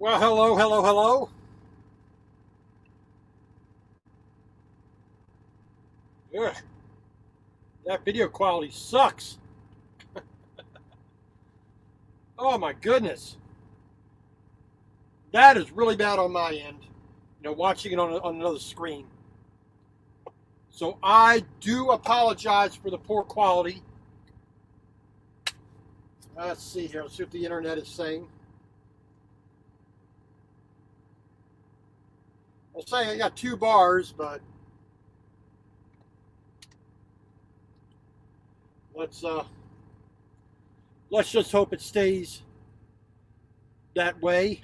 Well, hello, hello, hello. Ugh, that video quality sucks. Oh my goodness. That is really bad on my end. Watching it on another screen. So I do apologize for the poor quality. Let's see here. Let's see what the internet is saying. I'll say I got 2 bars, but let's uh, let's just hope it stays that way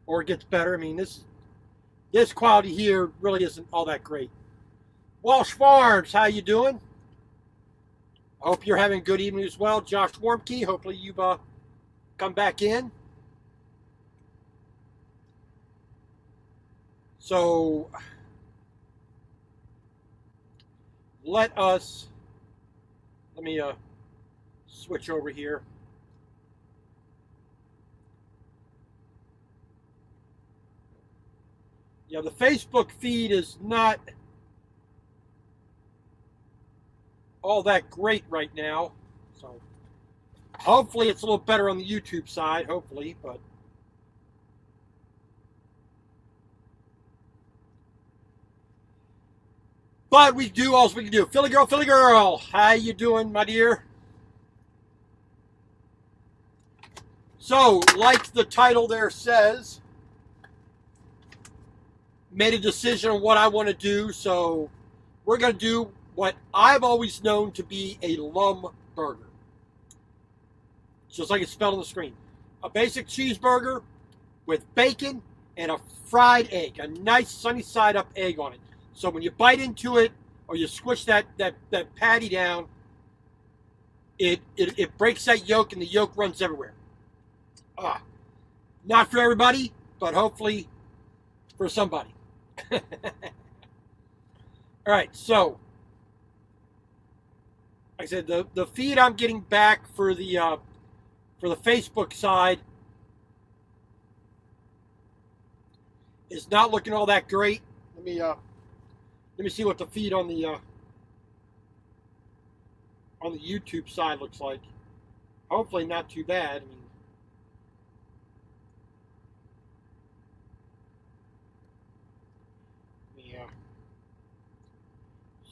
or it gets better. I mean, this quality here really isn't all that great. Walsh Farms, how you doing? I hope you're having a good evening as well. Josh Warmke, hopefully you've come back in. So let me switch over here. Yeah, the Facebook feed is not all that great right now. So hopefully it's a little better on the YouTube side, hopefully, but we do all we can do. Philly girl, how you doing, my dear? So, like the title there says, made a decision on what I want to do. So we're going to do what I've always known to be a Lum burger. Just like it's spelled on the screen. A basic cheeseburger with bacon and a fried egg. A nice sunny side up egg on it. So when you bite into it or you squish that patty down, it breaks that yolk and the yolk runs everywhere. Not for everybody, but hopefully for somebody. All right, so like I said, the feed I'm getting back for the Facebook side is not looking all that great. Let me see what the feed on the YouTube side looks like. Hopefully not too bad. I mean,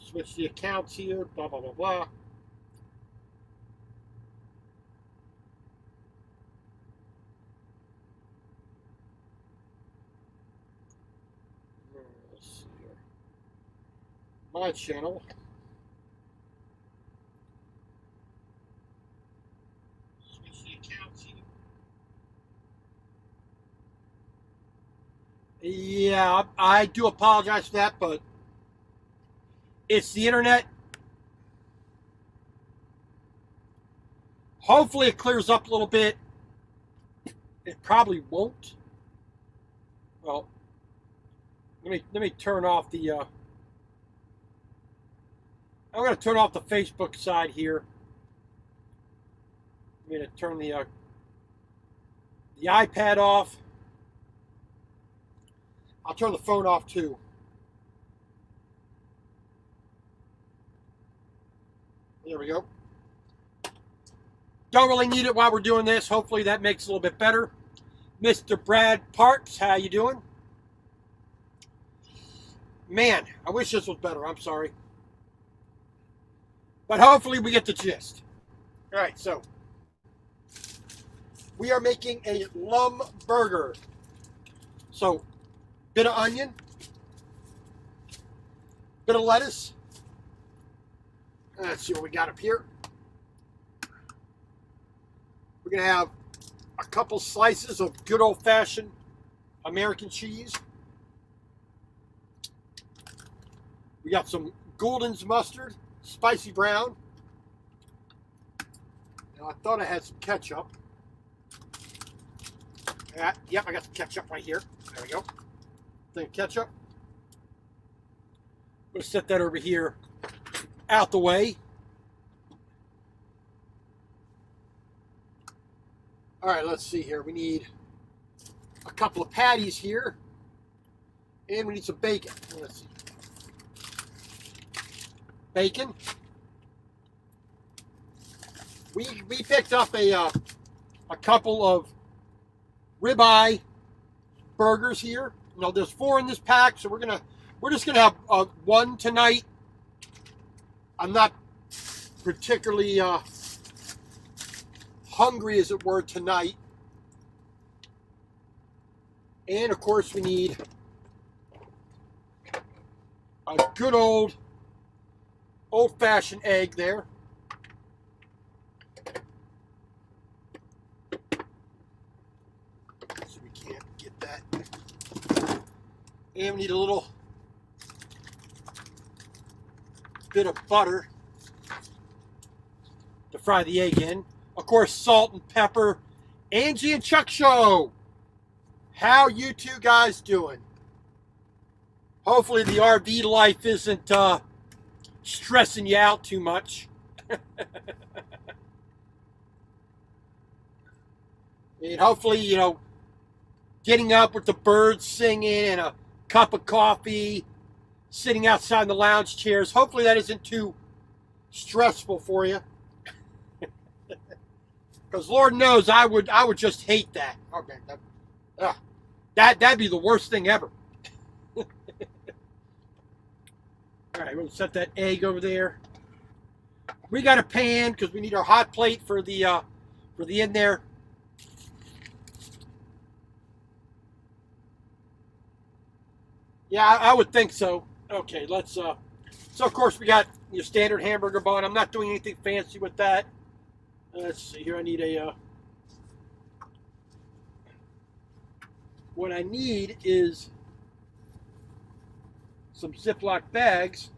switch the accounts here, blah, blah, blah, blah. Let's see here. My channel. Switch the accounts here. Yeah, I do apologize for that, but it's the internet. Hopefully it clears up a little bit. It probably won't. Well, let me turn off the I'm going to turn off the Facebook side here. I'm going to turn the iPad off. I'll turn the phone off too. There we go. Don't really need it while we're doing this. Hopefully that makes it a little bit better. Mr. Brad Parks, how you doing? Man, I wish this was better. I'm sorry. But hopefully we get the gist. All right, so we are making a Lum burger. So, bit of onion, bit of lettuce. Let's see what we got up here. We're going to have a couple slices of good old-fashioned American cheese. We got some Gulden's mustard, spicy brown. Now, I thought I had some ketchup. Yep, I got some ketchup right here. There we go. Thing of ketchup. I'm going to set that over here out the way. All right, let's see here. We need a couple of patties here. And we need some bacon. Let's see. Bacon. We picked up a couple of ribeye burgers here. You know, there's 4 in this pack, so we're just gonna have one tonight. I'm not particularly hungry, as it were, tonight. And of course, we need a good old-fashioned egg there. So we can't get that. And we need a little bit of butter to fry the egg in. Of course, salt and pepper. Angie and Chuck Show. How you two guys doing? Hopefully the RV life isn't stressing you out too much. And hopefully, you know, getting up with the birds singing and a cup of coffee, sitting outside in the lounge chairs, hopefully that isn't too stressful for you. Because Lord knows I would just hate that. Okay, that'd be the worst thing ever. All right, we'll set that egg over there. We got a pan because we need our hot plate for the in there. Yeah, I would think so. Okay, let's. So of course we got your standard hamburger bun. I'm not doing anything fancy with that. Let's see here. I need a. What I need is some Ziploc bags.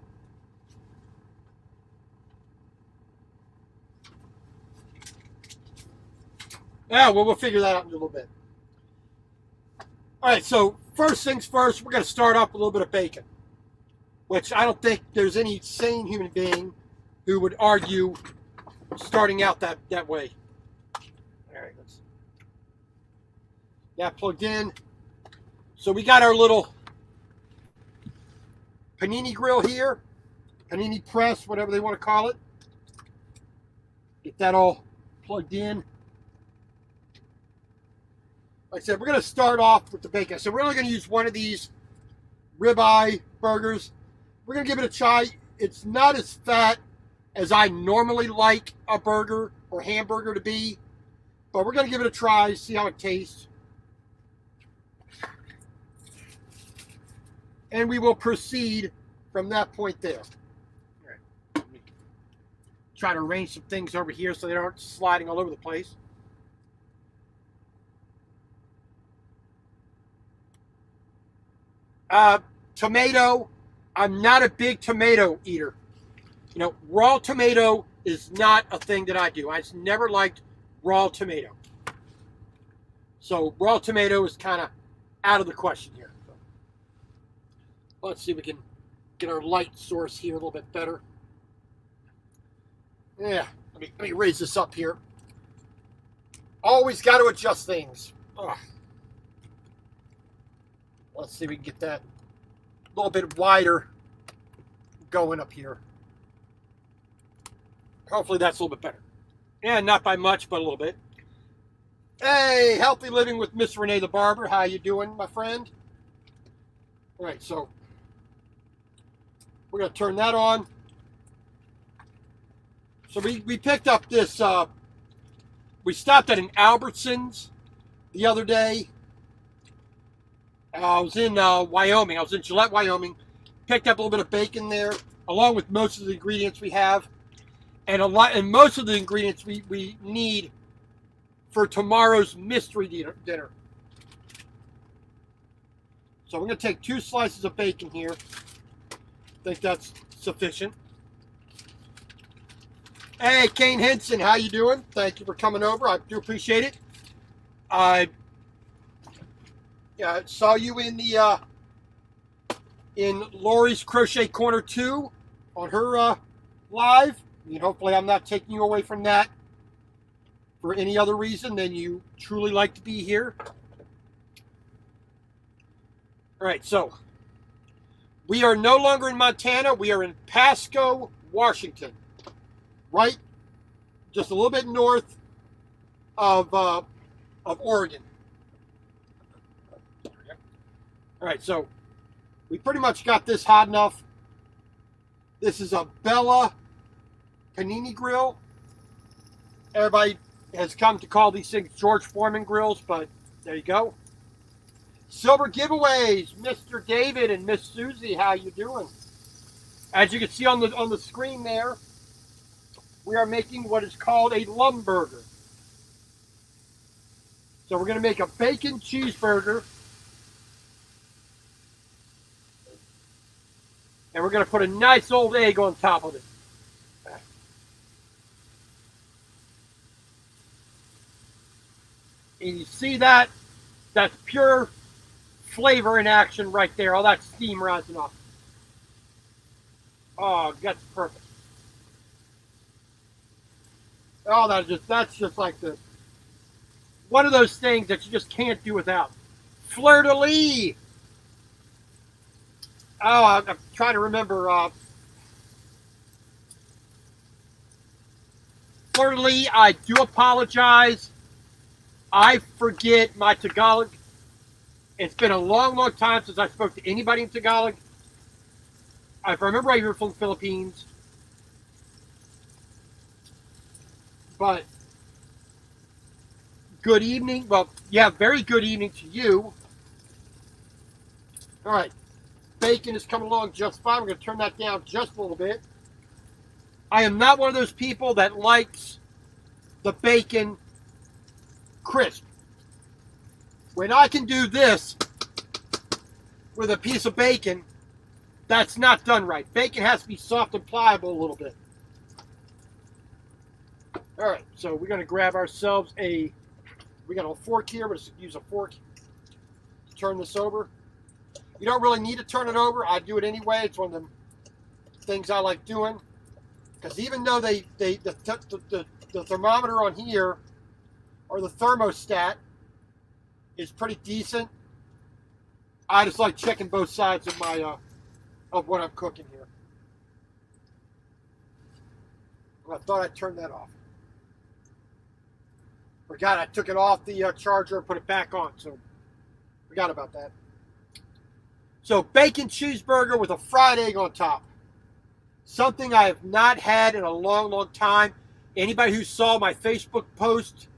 Yeah, well, we'll figure that out in a little bit. All right, so first things first, we're going to start off with a little bit of bacon, which I don't think there's any sane human being who would argue starting out that way. All right, let's that plugged in. So we got our little panini grill here, panini press, whatever they want to call it. Get that all plugged in. Like I said, we're going to start off with the bacon. So we're only going to use one of these ribeye burgers. We're going to give it a try. It's not as fat as I normally like a burger or hamburger to be, but we're going to give it a try, see how it tastes. And we will proceed from that point there. All right. Let me try to arrange some things over here so they aren't sliding all over the place. Tomato. I'm not a big tomato eater. You know, raw tomato is not a thing that I do. I just never liked raw tomato. So raw tomato is kind of out of the question here. So, let's see if we can get our light source here a little bit better. Yeah, let me raise this up here. Always got to adjust things. Ugh. Let's see if we can get that a little bit wider going up here. Hopefully that's a little bit better. Yeah, not by much, but a little bit. Hey, Healthy Living with Miss Renee the Barber. How you doing, my friend? All right, so we're going to turn that on. So we picked up this, we stopped at an Albertsons the other day. I was in Wyoming. I was in Gillette, Wyoming. Picked up a little bit of bacon there, along with most of the ingredients we have, and most of the ingredients we need for tomorrow's mystery dinner. So we're going to take 2 slices of bacon here. I think that's sufficient. Hey, Kane Henson, how you doing? Thank you for coming over. I do appreciate it. I saw you in the in Lori's Crochet Corner 2 on her live. I mean, hopefully I'm not taking you away from that for any other reason than you truly like to be here. All right, so we are no longer in Montana. We are in Pasco, Washington, right? Just a little bit north of Oregon. All right, so we pretty much got this hot enough. This is a Bella Panini grill. Everybody has come to call these things George Foreman grills, but there you go. Silver giveaways, Mr. David and Miss Susie, how you doing? As you can see on the screen there, we are making what is called a Lumburger. So we're going to make a bacon cheeseburger. And we're going to put a nice old egg on top of it. And you see that? That's pure flavor in action right there. All that steam rising off. Oh, that's perfect. Oh, that's just like one of those things that you just can't do without. Fleur de lis. Oh, I'm trying to remember. Fleur de lis, I do apologize. I forget my Tagalog. It's been a long, long time since I spoke to anybody in Tagalog. If I remember right, you're from the Philippines. But good evening. Well, yeah, very good evening to you. All right. Bacon is coming along just fine. We're going to turn that down just a little bit. I am not one of those people that likes the bacon crisp. When I can do this with a piece of bacon, that's not done right. Bacon has to be soft and pliable a little bit. All right, so we're going to grab ourselves we got a fork here. We're going to use a fork to turn this over. You don't really need to turn it over. I do it anyway. It's one of the things I like doing. Because even though the thermometer on here, or the thermostat, is pretty decent, I just like checking both sides of my of what I'm cooking here. I thought I'd turn that off. Forgot I took it off the charger and put it back on, so forgot about that. So bacon cheeseburger with a fried egg on top. Something I have not had in a long, long time. Anybody who saw my Facebook post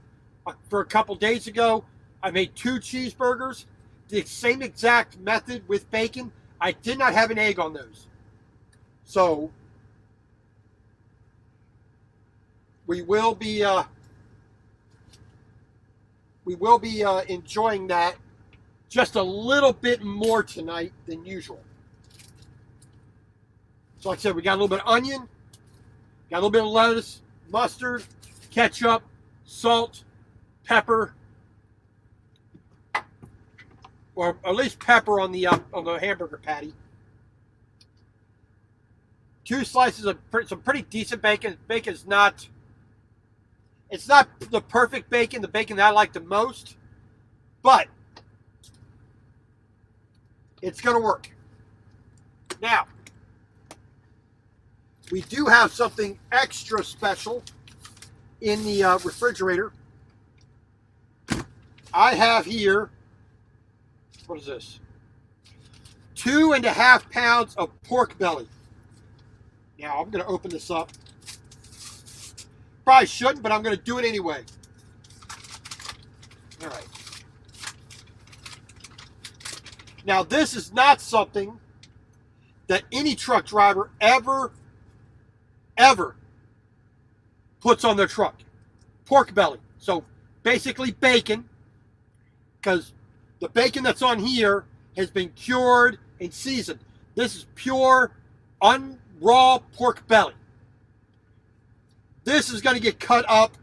for a couple days ago, I made 2 cheeseburgers. The same exact method with bacon. I did not have an egg on those. So we will be enjoying that just a little bit more tonight than usual. So like I said, we got a little bit of onion, got a little bit of lettuce, mustard, ketchup, salt, pepper, or at least pepper on the hamburger patty. 2 slices of some pretty decent bacon. Bacon's not, it's not the perfect bacon, the bacon that I like the most, but it's going to work. Now, we do have something extra special in the refrigerator. I have here, what is this? 2.5 pounds of pork belly. Now, I'm going to open this up. Probably shouldn't, but I'm going to do it anyway. All right. Now, this is not something that any truck driver ever puts on their truck. Pork belly. So, basically bacon, because the bacon that's on here has been cured and seasoned. This is pure, raw pork belly. This is going to get cut up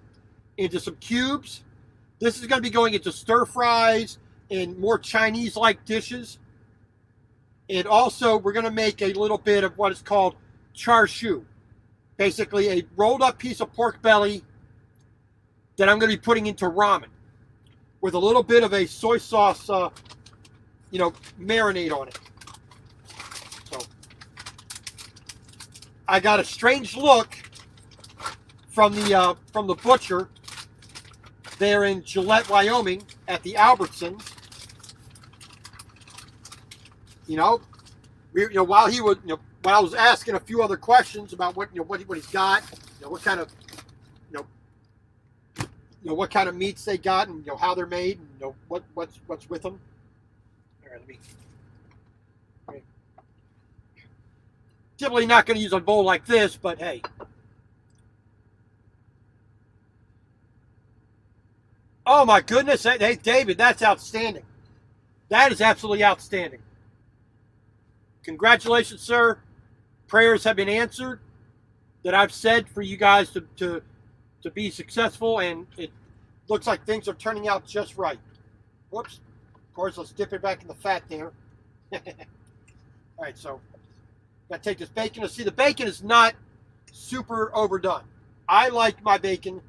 into some cubes. This is going to be going into stir fries and more Chinese-like dishes. And also, we're going to make a little bit of what is called char siu. Basically, a rolled up piece of pork belly that I'm going to be putting into ramen with a little bit of a soy sauce marinate on it. So I got a strange look from the butcher there in Gillette, Wyoming, at the Albertsons. While he was, when I was asking a few other questions about what he's got, what kind of, what kind of meats they got, and how they're made, and what's with them. All right, typically not going to use a bowl like this, but hey. Oh my goodness! Hey, David, that's outstanding. That is absolutely outstanding. Congratulations, sir. Prayers have been answered that I've said for you guys to be successful, and it looks like things are turning out just right. Whoops. Of course, let's dip it back in the fat there. All right, so got to take this bacon. See, the bacon is not super overdone. I like my bacon,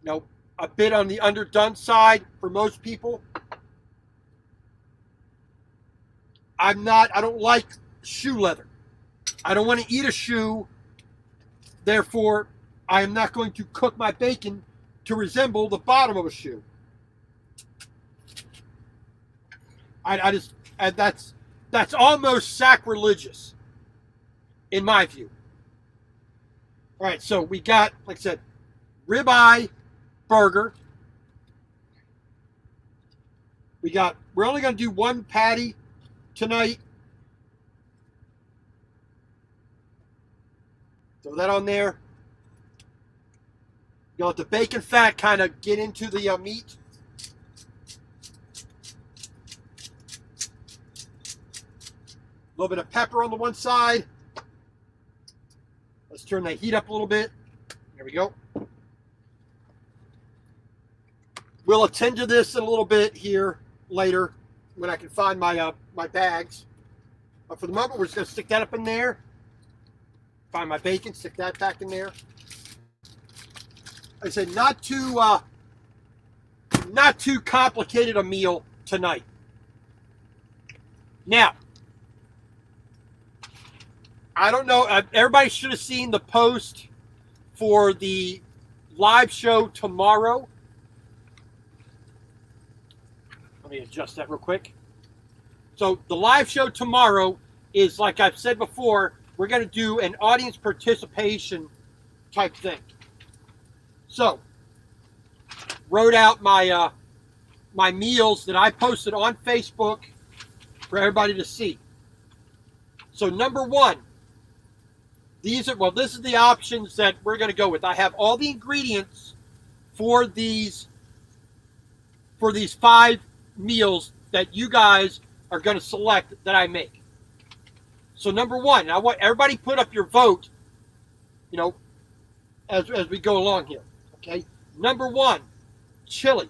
a bit on the underdone side for most people. I don't like shoe leather. I don't want to eat a shoe. Therefore, I am not going to cook my bacon to resemble the bottom of a shoe. That's almost sacrilegious, in my view. All right, so we got, like I said, ribeye burger. We're only going to do one patty tonight. Throw that on there. Let the bacon fat kind of get into the meat. A little bit of pepper on the one side. Let's turn that heat up a little bit. There we go. We'll attend to this in a little bit here later when I can find my my bags. But for the moment, we're just going to stick that up in there. Find my bacon, stick that back in there. Like I said, not too complicated a meal tonight. Now, I don't know. Everybody should have seen the post for the live show tomorrow. Let me adjust that real quick. So the live show tomorrow is, like I've said before, we're going to do an audience participation type thing. So, wrote out my my meals that I posted on Facebook for everybody to see. So number one, this is the options that we're going to go with. I have all the ingredients for these 5 meals that you guys are going to select that I make. So number one, I want everybody put up your vote, as we go along here. Okay. Number one, chili.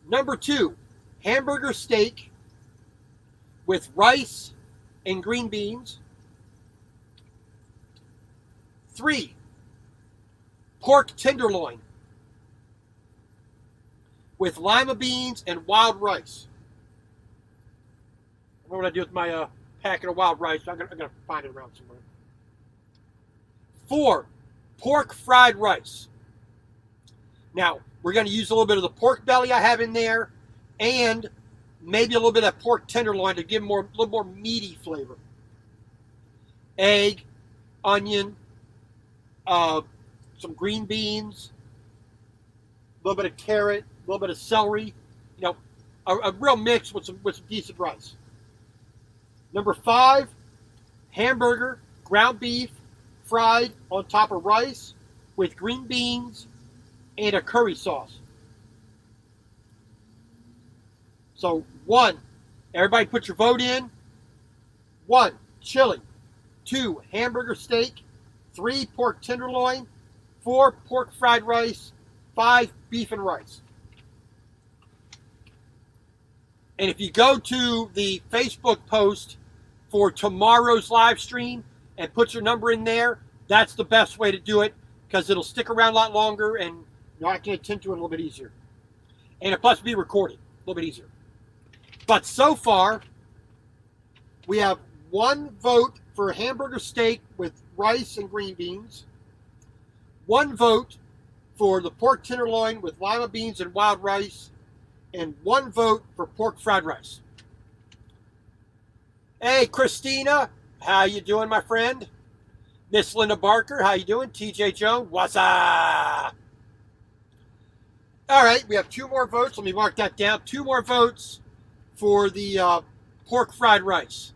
Number two, hamburger steak with rice and green beans. 3, pork tenderloin with lima beans and wild rice. I don't know what I do with my packet of wild rice. I'm gonna find it around somewhere. 4, pork fried rice. Now, we're going to use a little bit of the pork belly I have in there and maybe a little bit of pork tenderloin to give a little more meaty flavor. Egg, onion, some green beans, a little bit of carrot, a little bit of celery, a real mix with some decent rice. Number 5, hamburger, ground beef, fried on top of rice with green beans and a curry sauce. So 1, everybody put your vote in. 1, chili. 2, hamburger steak. 3, pork tenderloin. 4, pork fried rice. 5, beef and rice. And if you go to the Facebook post for tomorrow's live stream and put your number in there, that's the best way to do it because it'll stick around a lot longer and I can attend to it a little bit easier. And it must be recorded. A little bit easier. But so far, we have 1 vote for hamburger steak with rice and green beans. 1 vote for the pork tenderloin with lima beans and wild rice. And 1 vote for pork fried rice. Hey, Christina. How you doing, my friend? Miss Linda Barker, how you doing? TJ Jones, what's up? All right, we have 2 more votes. Let me mark that down. 2 more votes for the pork fried rice.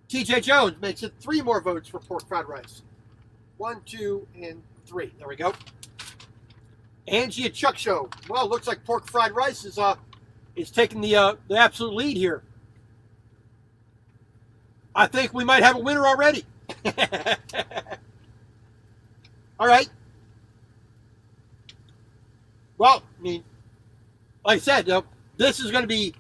TJ Jones makes it 3 more votes for pork fried rice. 1, 2, and 3. There we go. Angie and Chuck Show. Well, looks like pork fried rice is taking the absolute lead here. I think we might have a winner already. All right. Well, I mean, like I said, this is going to be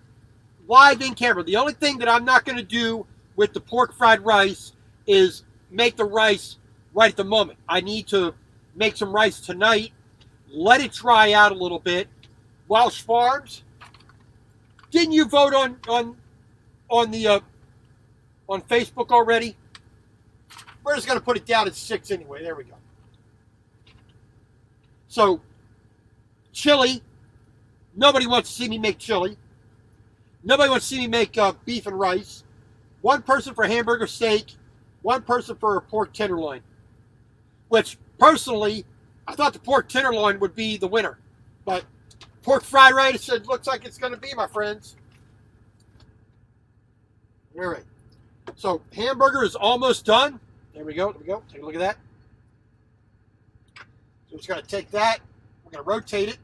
live in camera. The only thing that I'm not going to do with the pork fried rice is make the rice right at the moment. I need to make some rice tonight, let it dry out a little bit. Welsh Farms, didn't you vote on Facebook already? We're just going to put it down at 6 anyway. There we go. So, chili. Nobody wants to see me make chili. Nobody wants to see me make beef and rice. 1 person for hamburger steak. 1 person for pork tenderloin. Which, personally, I thought the pork tenderloin would be the winner. But pork fried rice, it looks like it's going to be, my friends. All right. So, hamburger is almost done. There we go. There we go. Take a look at that. So, just got to take that. We're going to rotate it.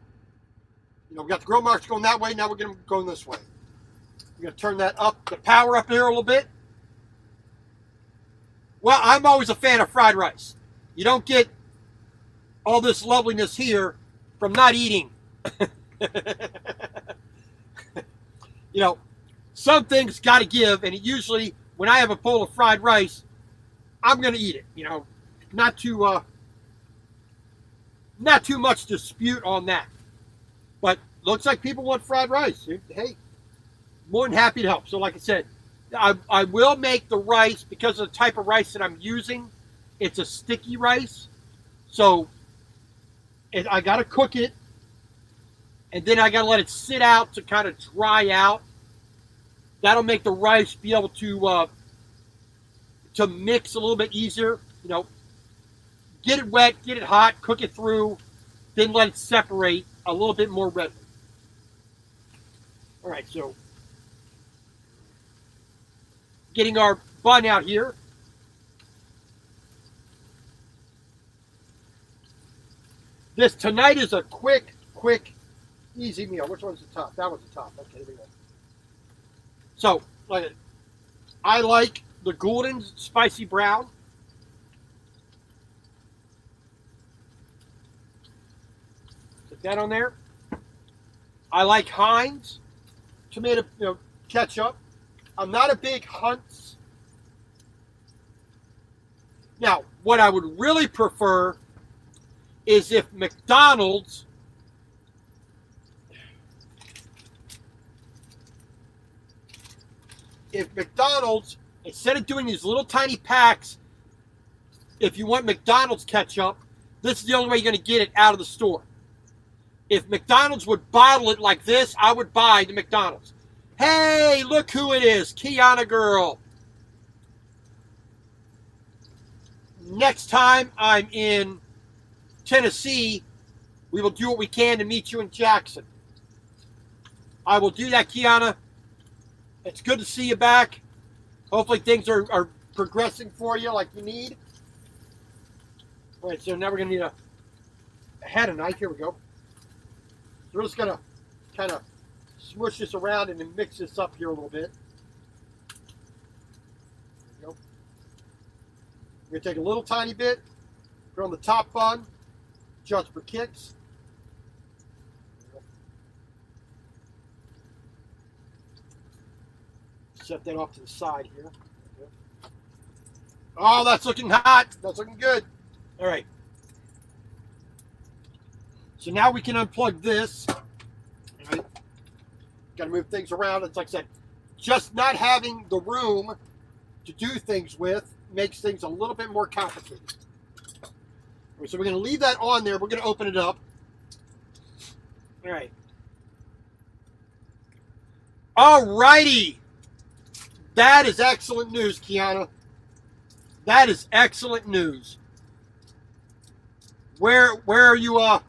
You know, we got the grill marks going that way. Now we're going to go this way. We're going to turn that up, the power up here a little bit. Well, I'm always a fan of fried rice. You don't get all this loveliness here from not eating. You know, some things got to give, and it usually, when I have a bowl of fried rice, I'm going to eat it. You know, not too much dispute on that. But looks like people want fried rice. Hey, more than happy to help. So like I said, I will make the rice because of the type of rice that I'm using. It's a sticky rice. So I got to cook it. And then I got to let it sit out to kind of dry out. That'll make the rice be able to mix a little bit easier. You know, get it wet, get it hot, cook it through, then let it separate a little bit more readily. All right, so getting our bun out here. This tonight is a quick, easy meal. Which one's the top? That one's the top. Okay, there we go. So, I like the Gould's Spicy Brown. Put that on there. I like Heinz tomato, ketchup. I'm not a big Hunt's. Now, what I would really prefer is if McDonald's instead of doing these little tiny packs, if you want McDonald's ketchup, this is the only way you're going to get it out of the store. If McDonald's would bottle it like this, I would buy the McDonald's. Hey, look who it is, Kiana Girl. Next time I'm in Tennessee, we will do what we can to meet you in Jackson. I will do that, Kiana. It's good to see you back. Hopefully things are progressing for you like you need. All right, so now we're going to need a head of knife. Here we go. So we're just going to kind of smush this around and then mix this up here a little bit. There we go. We're going to take a little tiny bit, put on the top bun, just for kicks. Set that off to the side here. Oh, that's looking hot. That's looking good. All right. So now we can unplug this. to move things around. It's like I said, just not having the room to do things with makes things a little bit more complicated. So we're going to leave that on there. We're going to open it up. All right. All righty. That is excellent news, Kiana. That is excellent news. Where are you, I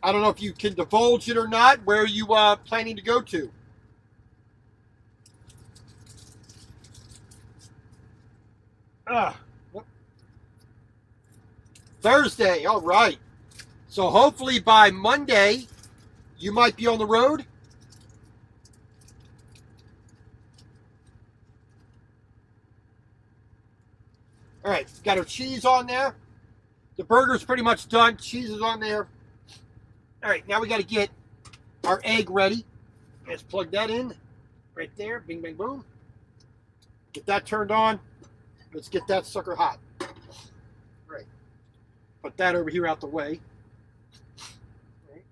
don't know if you can divulge it or not, where are you planning to go to? Thursday, all right. So hopefully by Monday, you might be on the road. All right, got our cheese on there. The burger's pretty much done. Cheese is on there. All right, now we got to get our egg ready. Let's plug that in right there. Bing, bang, boom. Get that turned on. Let's get that sucker hot. All right. Put that over here out the way. All right.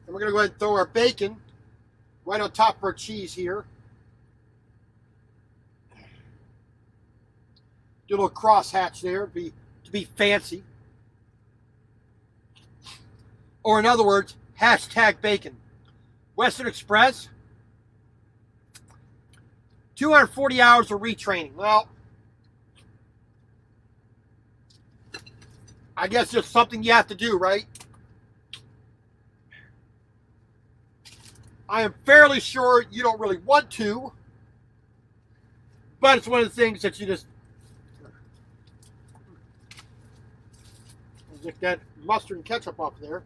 And we're going to go ahead and throw our bacon right on top of our cheese here. Do a little crosshatch there to be fancy. Or in other words, hashtag bacon. Western Express, 240 hours of retraining. Well, I guess it's something you have to do, right? I am fairly sure you don't really want to, but it's one of the things that you just get that mustard and ketchup off there.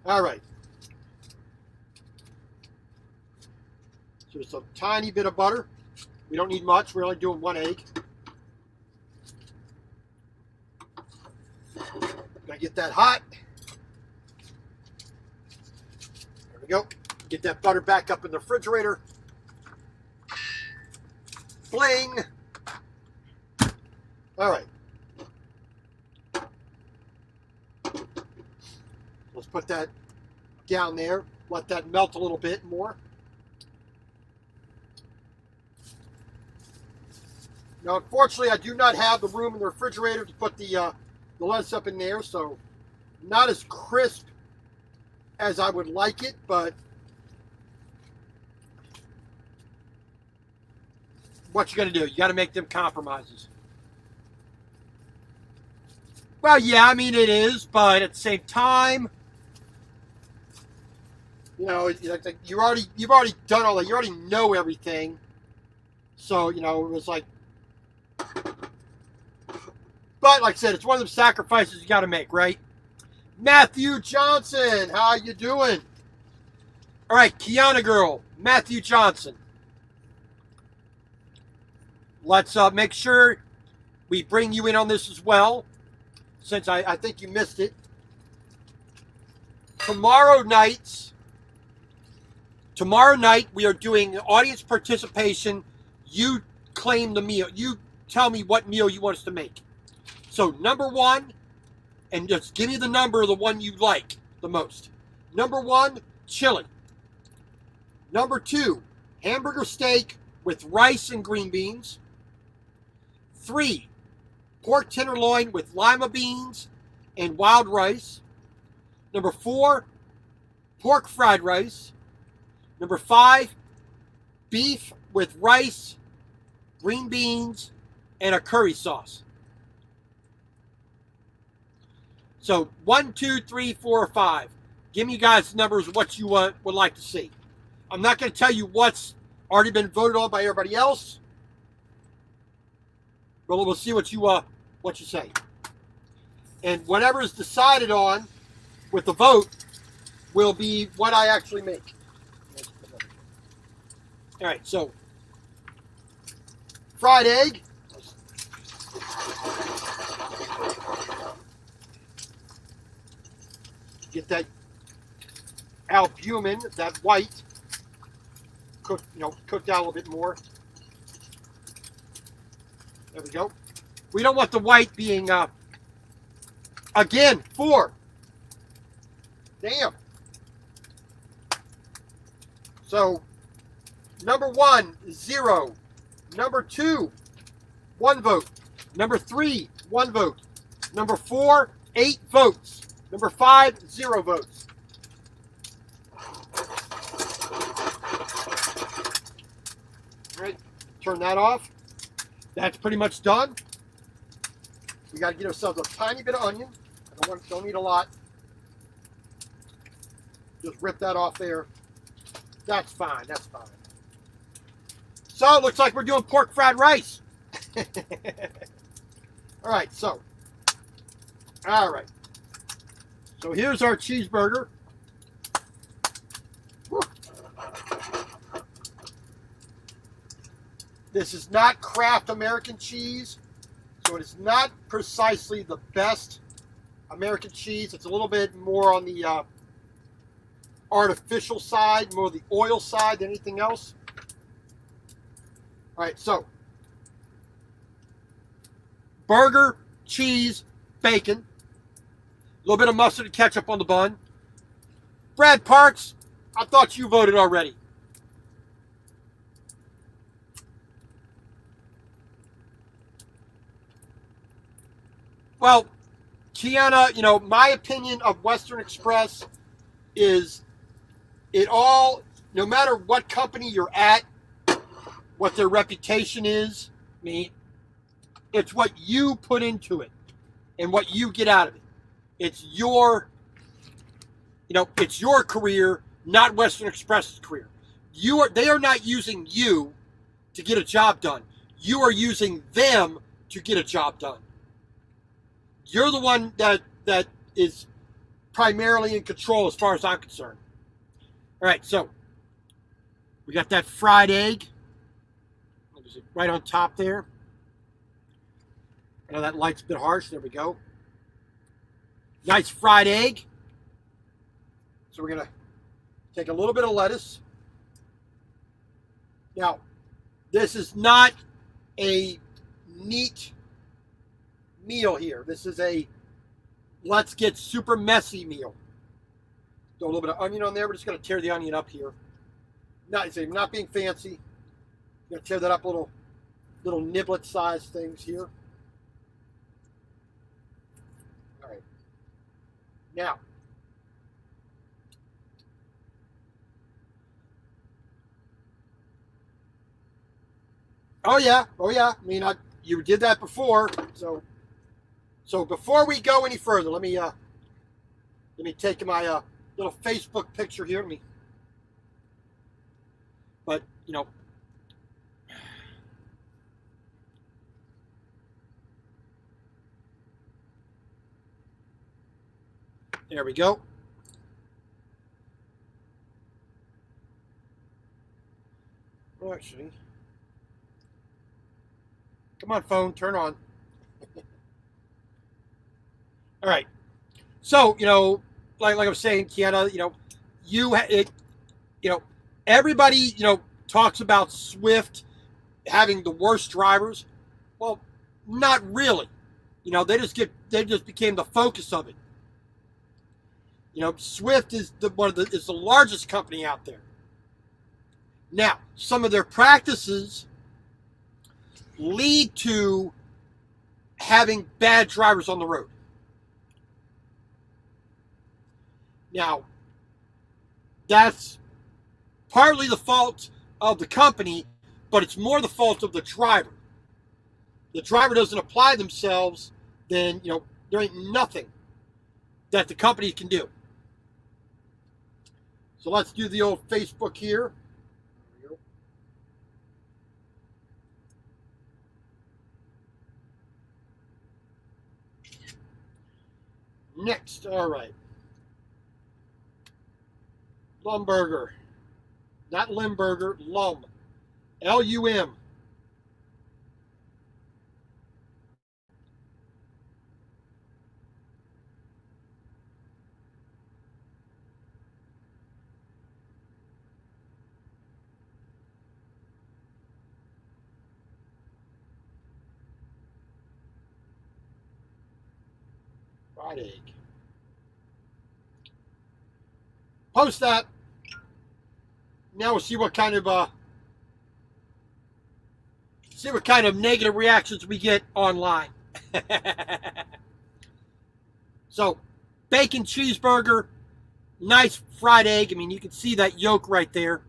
All right. So just a tiny bit of butter. We don't need much. We're only doing 1 egg. Gotta get that hot. There we go. Get that butter back up in the refrigerator. Fling. All right. Let's put that down there. Let that melt a little bit more. Now, unfortunately, I do not have the room in the refrigerator to put the lettuce up in there, so not as crisp as I would like it, but what you got to do? You got to make them compromises. Well, yeah, I mean it is, but at the same time, you know, you've already done all that. You already know everything, so you know it was like. But like I said, it's one of the sacrifices you got to make, right? Matthew Johnson, how you doing? All right, Kiana girl, Matthew Johnson. Let's make sure we bring you in on this as well, since I think you missed it. Tomorrow night, we are doing audience participation. You claim the meal. You tell me what meal you want us to make. So number one, and just give me the number of the one you like the most. Number one, chili. Number two, hamburger steak with rice and green beans. 3, pork tenderloin with lima beans and wild rice. Number 4, pork fried rice. Number 5, beef with rice, green beans, and a curry sauce. So 1, 2, 3, 4, 5. Give me guys the numbers of what you would like to see. I'm not going to tell you what's already been voted on by everybody else. But we'll see what you say. And whatever is decided on with the vote will be what I actually make. All right, so fried egg. Get that albumin, that white, cooked out a little bit more. There we go. We don't want the white being, again, 4, Damn. So, number 1, 0. Number 2, 1 vote. Number 3, 1 vote. Number 4, 8 votes. Number 5, 0 votes. All right, turn that off. That's pretty much done. We got to get ourselves a tiny bit of onion. Don't need a lot. Just rip that off there. That's fine. That's fine. So it looks like we're doing pork fried rice. All right. So here's our cheeseburger. Woo. This is not Kraft American cheese, so it is not precisely the best American cheese. It's a little bit more on the artificial side, more the oil side than anything else. All right, so burger, cheese, bacon, a little bit of mustard and ketchup on the bun. Brad Parks, I thought you voted already. Well, Kiana, my opinion of Western Express is it all, no matter what company you're at, what their reputation is, it's what you put into it and what you get out of it. It's your career, not Western Express's career. They are not using you to get a job done. You are using them to get a job done. You're the one that is primarily in control as far as I'm concerned. All right, so we got that fried egg. Right on top there. I know that light's a bit harsh. There we go. Nice fried egg. So we're going to take a little bit of lettuce. Now, this is not a neat meal here. This is a let's get super messy meal. Throw a little bit of onion on there. We're just going to tear the onion up here. Not being fancy. Going to tear that up little niblet size things here. All right. Now, oh yeah. You did that before. So before we go any further, let me take my little Facebook picture here. But there we go. Well, actually, come on, phone, turn on. All right. So like I was saying, Kiana, everybody talks about Swift having the worst drivers. Well, not really. They just became the focus of it. Swift is the largest company out there. Now, some of their practices lead to having bad drivers on the road. Now, that's partly the fault of the company, but it's more the fault of the driver. The driver doesn't apply themselves, then there ain't nothing that the company can do. So let's do the old Facebook here. There we go. Next, all right. Lumburger. Not Limburger, Lum. L-U-M. Fried egg. post that. Now we'll see what kind of negative reactions we get online. So, bacon cheeseburger, nice fried egg. I mean, you can see that yolk right there.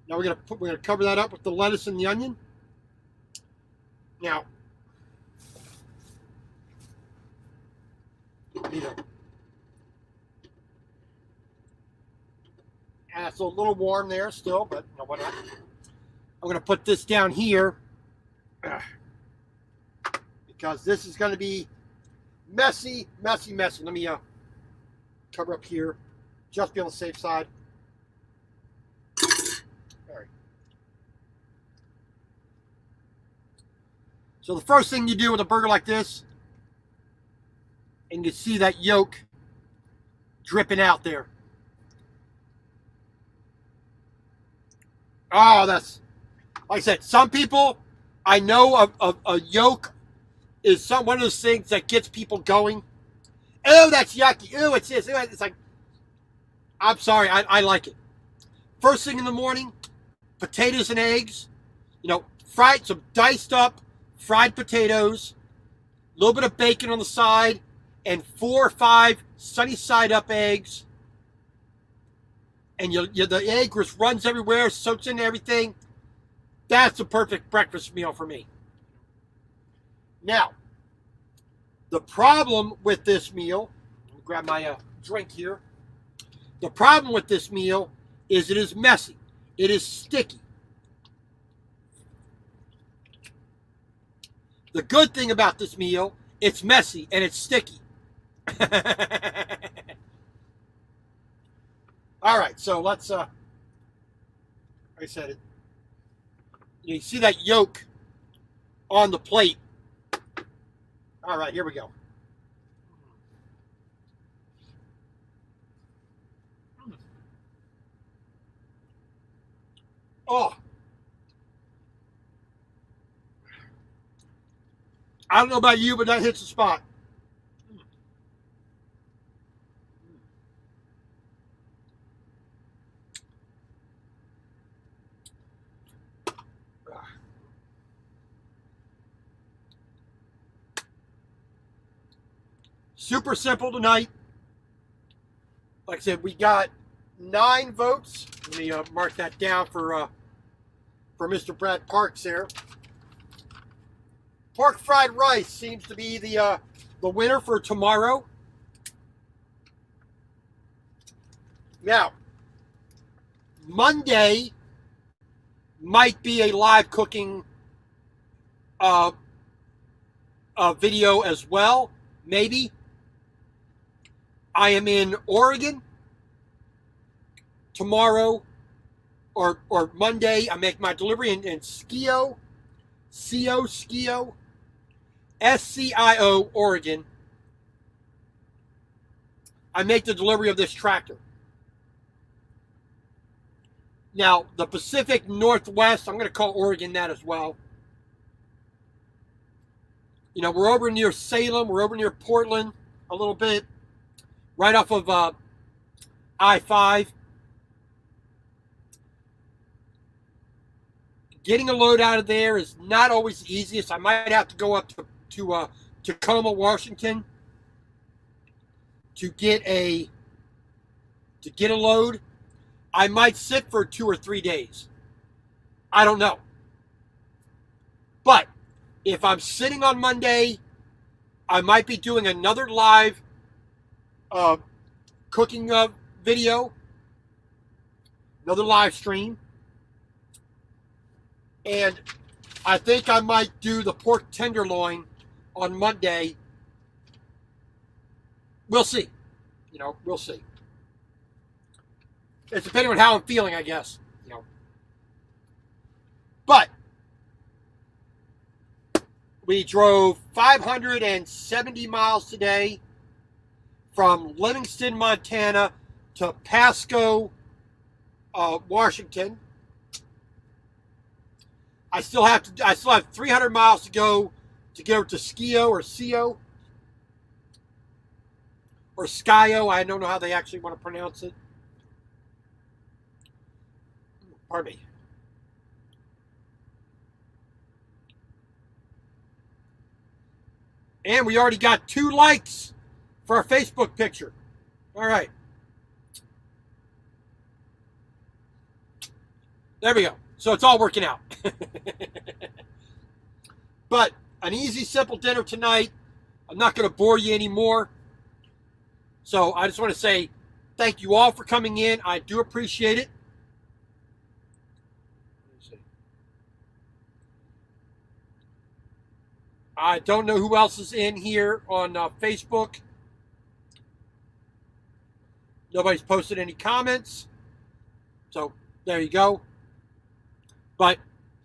Now we're gonna cover that up with the lettuce and the onion. Now, and it's a little warm there still, but you know what? I'm gonna put this down here because this is gonna be messy. Let me cover up here, just be on the safe side. All right. So the first thing you do with a burger like this, and you see that yolk dripping out there. Oh, that's, like I said, some people, I know a yolk is one of those things that gets people going. Oh, that's yucky. Oh, it's this. It's like, I'm sorry, I like it. First thing in the morning, potatoes and eggs. You know, some diced up fried potatoes, a little bit of bacon on the side, and 4 or 5 sunny side up eggs. And the egg just runs everywhere, soaks into everything. That's a perfect breakfast meal for me. Now, the problem with this meal, let me grab my drink here. The problem with this meal is it is messy. It is sticky. The good thing about this meal, it's messy and it's sticky. All right, so let's, like I said, it. You see that yolk on the plate. All right, here we go. Oh. I don't know about you, but that hits the spot. Super simple tonight. Like I said, we got 9 votes. Let me mark that down for Mr. Brad Parks there. Pork fried rice seems to be the winner for tomorrow. Now, Monday might be a live cooking video as well, maybe. I am in Oregon tomorrow or Monday. I make my delivery in Scio, SCIO, Oregon. I make the delivery of this tractor. Now, the Pacific Northwest, I'm going to call Oregon that as well. You know, we're over near Salem. We're over near Portland a little bit. Right off of I-5. Getting a load out of there is not always the easiest. I might have to go up to Tacoma, Washington to get a load. I might sit for 2 or 3 days. I don't know. But if I'm sitting on Monday, I might be doing another live cooking video, another live stream, and I think I might do the pork tenderloin on Monday. We'll see. You know, we'll see. It's depending on how I'm feeling, I guess. You know, but we drove 570 miles today from Livingston, Montana to Pasco, Washington. I still have 300 miles to go to get over to Scio or Scio or Skio. I don't know how they actually want to pronounce it. Pardon me. And we already got 2 likes for our Facebook picture. All right. There we go. So it's all working out. But an easy, simple dinner tonight. I'm not going to bore you anymore. So I just want to say thank you all for coming in. I do appreciate it. I don't know who else is in here on Facebook. Nobody's posted any comments. So there you go. But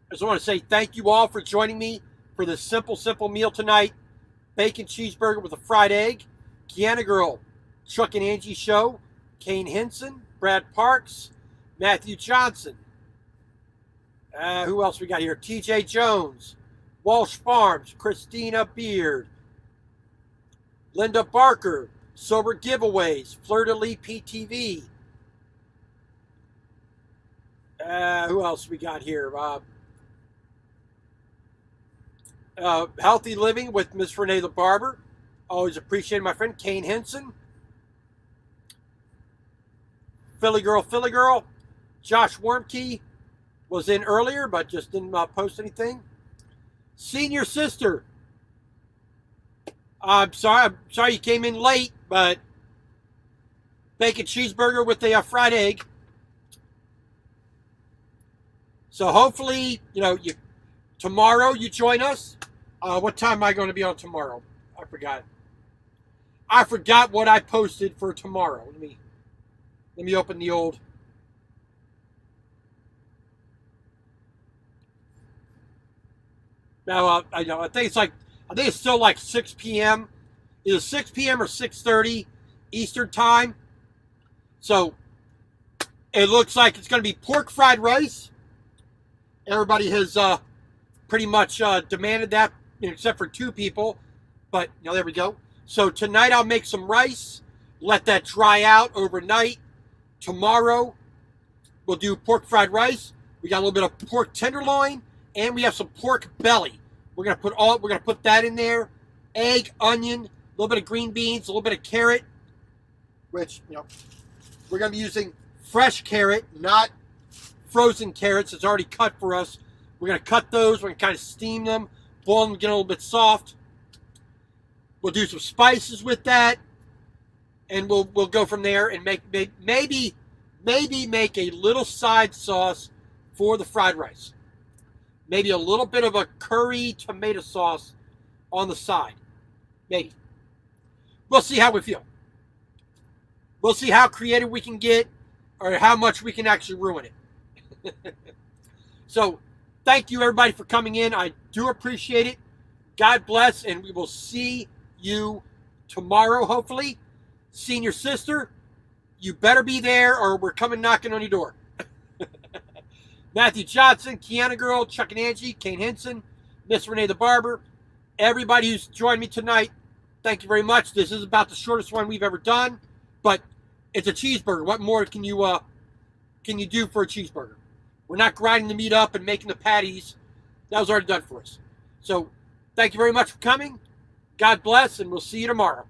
I just want to say thank you all for joining me for this simple meal tonight. Bacon cheeseburger with a fried egg. Kiana Girl, Chuck and Angie Show. Kane Henson, Brad Parks, Matthew Johnson. Who else we got here? TJ Jones, Walsh Farms, Christina Beard, Linda Barker, Sober Giveaways, Fleur de Lis PTV. Who else we got here? Healthy Living with Miss Renee the Barber. Always appreciate my friend Kane Henson. Philly Girl. Josh Wormkey was in earlier, but just didn't post anything. Senior Sister. I'm sorry you came in late, but bacon cheeseburger with a fried egg. So hopefully, tomorrow you join us. What time am I going to be on tomorrow? I forgot what I posted for tomorrow. Let me open the old. Now I think it's still like 6 p.m. Either 6 p.m. or 6:30 Eastern time. So it looks like it's going to be pork fried rice. Everybody has pretty much demanded that, except for 2 people. But there we go. So tonight I'll make some rice, let that dry out overnight. Tomorrow we'll do pork fried rice. We got a little bit of pork tenderloin, and we have some pork belly. We're gonna put that in there. Egg, onion, a little bit of green beans, a little bit of carrot, which we're gonna be using fresh carrot, not frozen carrots. It's already cut for us. We're gonna cut those. We're gonna kind of steam them, boil them, get a little bit soft. We'll do some spices with that, and we'll go from there and maybe make a little side sauce for the fried rice. Maybe a little bit of a curry tomato sauce on the side. Maybe. We'll see how we feel. We'll see how creative we can get, or how much we can actually ruin it. So, thank you everybody for coming in. I do appreciate it. God bless, and we will see you tomorrow, hopefully. Senior Sister, you better be there, or we're coming knocking on your door. Matthew Johnson, Kiana Girl, Chuck and Angie, Kane Henson, Miss Renee the Barber, everybody who's joined me tonight, thank you very much. This is about the shortest one we've ever done, but it's a cheeseburger. What more can you do for a cheeseburger? We're not grinding the meat up and making the patties. That was already done for us. So thank you very much for coming. God bless, and we'll see you tomorrow.